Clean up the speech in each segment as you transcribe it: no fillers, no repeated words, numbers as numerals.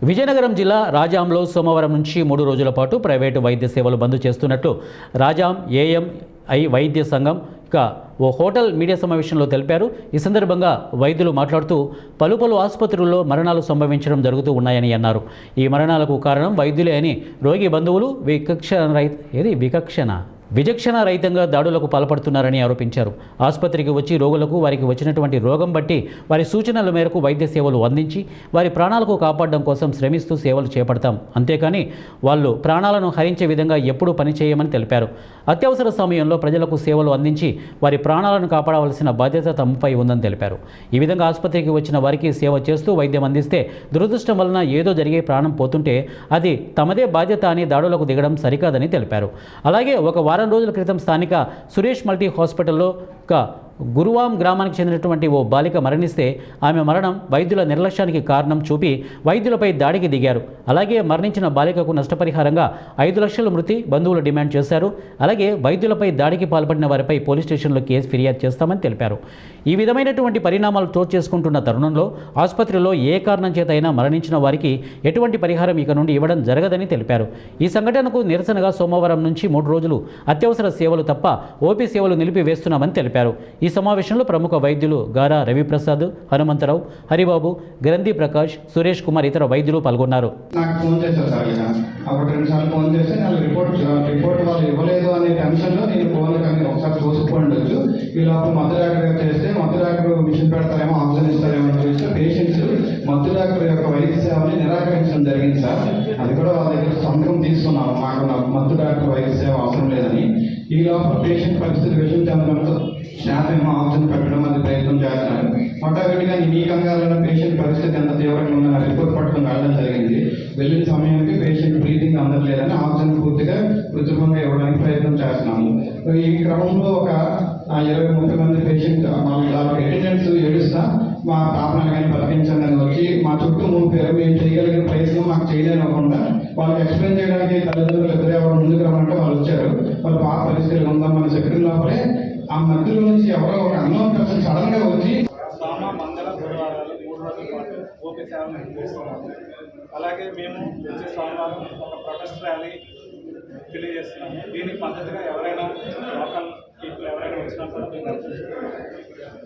విజయనగరం జిల్లా రాజాంలో సోమవారం నుంచి 3 రోజుల పాటు ప్రైవేటు వైద్య సేవలు బంద్ చేస్తున్నట్లు రాజాం ఏఎంఐ వైద్య సంఘం ఓ హోటల్ మీడియా సమావేశంలో తెలిపారు. ఈ సందర్భంగా వైద్యులు మాట్లాడుతూ పలు ఆసుపత్రుల్లో మరణాలు సంభవించడం జరుగుతూ ఉన్నాయని అన్నారు. ఈ మరణాలకు కారణం వైద్యులే అని రోగి బంధువులు విచక్షణ రహితంగా దాడులకు పాల్పడుతున్నారని ఆరోపించారు. ఆసుపత్రికి వచ్చి రోగులకు వారికి వచ్చినటువంటి రోగం బట్టి వారి సూచనల మేరకు వైద్య సేవలు అందించి వారి ప్రాణాలకు కాపాడడం కోసం శ్రమిస్తూ సేవలు చేపడతాం, అంతేకాని వాళ్ళు ప్రాణాలను హరించే విధంగా ఎప్పుడూ పనిచేయమని తెలిపారు. అత్యవసర సమయంలో ప్రజలకు సేవలు అందించి వారి ప్రాణాలను కాపాడవలసిన బాధ్యత తమపై ఉందని తెలిపారు. ఈ విధంగా ఆసుపత్రికి వచ్చిన వారికి సేవ చేస్తూ వైద్యం అందిస్తే దురదృష్టం వలన ఏదో జరిగే ప్రాణం పోతుంటే అది తమదే బాధ్యత అని దాడులకు దిగడం సరికాదని తెలిపారు. అలాగే ఒక వారం రోజుల క్రితం స్థానిక సురేష్ మల్టీ హాస్పిటల్లో గురువాం గ్రామానికి చెందినటువంటి ఓ బాలిక మరణిస్తే ఆమె మరణం వైద్యుల నిర్లక్ష్యానికి కారణం చూపి వైద్యులపై దాడికి దిగారు. అలాగే మరణించిన బాలికకు నష్టపరిహారంగా 5 లక్షల మృతి బంధువులు డిమాండ్ చేశారు. అలాగే వైద్యులపై దాడికి పాల్పడిన వారిపై పోలీస్ స్టేషన్లో కేసు ఫిర్యాదు చేస్తామని తెలిపారు. ఈ విధమైనటువంటి పరిణామాలు చోటు చేసుకుంటున్న తరుణంలో ఆసుపత్రిలో ఏ కారణం చేత అయినా మరణించిన వారికి ఎటువంటి పరిహారం ఇక నుండి ఇవ్వడం జరగదని తెలిపారు. ఈ సంఘటనకు నిరసనగా సోమవారం నుంచి 3 రోజులు అత్యవసర సేవలు తప్ప ఓపీ సేవలు నిలిపివేస్తున్నామని తెలిపారు. ఈ సమావేశంలో ప్రముఖ వైద్యులు గారా రవిప్రసాద్, హనుమంతరావు, హరిబాబు, గ్రంథి ప్రకాష్, సురేష్ కుమార్ ఇతర వైద్యులు పాల్గొన్నారు. నాకు ఫోన్ చేశారు సార్, ఒకటి 2 సార్లు ఫోన్ చేస్తే నాకు రిపోర్ట్ వాళ్ళు ఇవ్వలేదు అనే టెన్షన్లో నేను ఫోన్ కానీ ఒకసారి చూసుకుండొచ్చు. ఈ లోపల మత్తు డాక్టర్ చేస్తే మత్తు డాక్టర్ మిషన్ పెడతారేమో, ఆక్సిజన్ ఇస్తారేమో అని చూస్తే పేషెంట్స్ మత్తు డాక్టర్ యొక్క వైద్య సేవని నిరాకరించడం జరిగింది సార్. అది కూడా వాళ్ళ దగ్గర సంతకం తీసుకున్నాము, మాకు మత్తు డాక్టర్ వైద్య సేవ అవసరం లేదని. ఈ లోపల పేషెంట్ పరిస్థితి విషయం చెందడంతో శాతమేమో ఆక్సిజన్ పెట్టడం అది ప్రయత్నం చేస్తున్నారు. మొట్టమొదటిగా ఈ కంగారులో పేషెంట్ పరిస్థితి ఎంత తీవ్రంగా ఉందని రిపోర్ట్ పట్టుకుని వెళ్ళడం జరిగింది. వెళ్ళిన సమయానికి పేషెంట్ బ్రీతింగ్ అందట్లేదని ఆక్సిజన్ పూర్తిగా కృత్రిమంగా ఇవ్వడానికి ప్రయత్నం చేస్తున్నాము. ఈ క్రమంలో ఒక 20-30 మంది పేషెంట్ వాళ్ళకి అటెండెన్స్ ఏడుస్తా మా పాపను కానీ బతికించండి అని వచ్చి మా చుట్టూ మూపారు. మేము చేయగలిగిన ప్రయత్నం మాకు చేయలేకుండా వాళ్ళకి ఎక్స్ప్లెయిన్ చేయడానికి తల్లిదండ్రులు ఇద్దరు ఎవరు ముందుకు రమ్మంటే వాళ్ళు వచ్చారు. వాళ్ళ పాప పరిస్థితులు ఉందామని చెప్పిన లోపలే ఆ మధ్యలో నుంచి ఎవరో ఒక అన్నోన్ పర్సన్ సడన్ గా వచ్చి సోమ, మంగళ, గురువారాలు 3 రోజుల పాటు ఓపీ సేవలు నిర్వహిస్తున్నాము. అలాగే మేము వచ్చే సోమవారం ఒక ప్రొటెస్ట్ ర్యాలీ తెలియజేస్తున్నాము. దీనికి మద్దతుగా ఎవరైనా లోకల్ పీపుల్ ఎవరైనా వచ్చినప్పుడు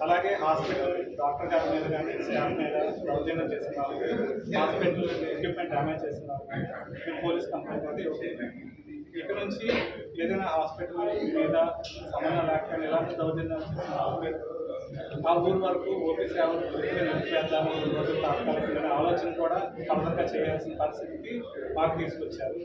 అలాగే హాస్పిటల్ డాక్టర్ గారి మీద కానీ స్టాఫ్ మీద దౌర్జన్యం చేసిన వాళ్ళకి, హాస్పిటల్ ఎక్విప్మెంట్ డ్యామేజ్ చేసిన వాళ్ళకి పోలీస్ కంప్లైంట్ అయితే ఇక నుంచి ఏదైనా హాస్పిటల్ మీద సంబంధం లేకపోయినా ఎలాంటి దౌర్జన్యం చేసిన ఆ ఊరు వరకు ఓపీ సేవలు నిలిపివేద్దాము, తాత్కాలిక ఆలోచన కూడా ఫర్దర్గా చేయాల్సిన పరిస్థితికి మాకు తీసుకొచ్చారు.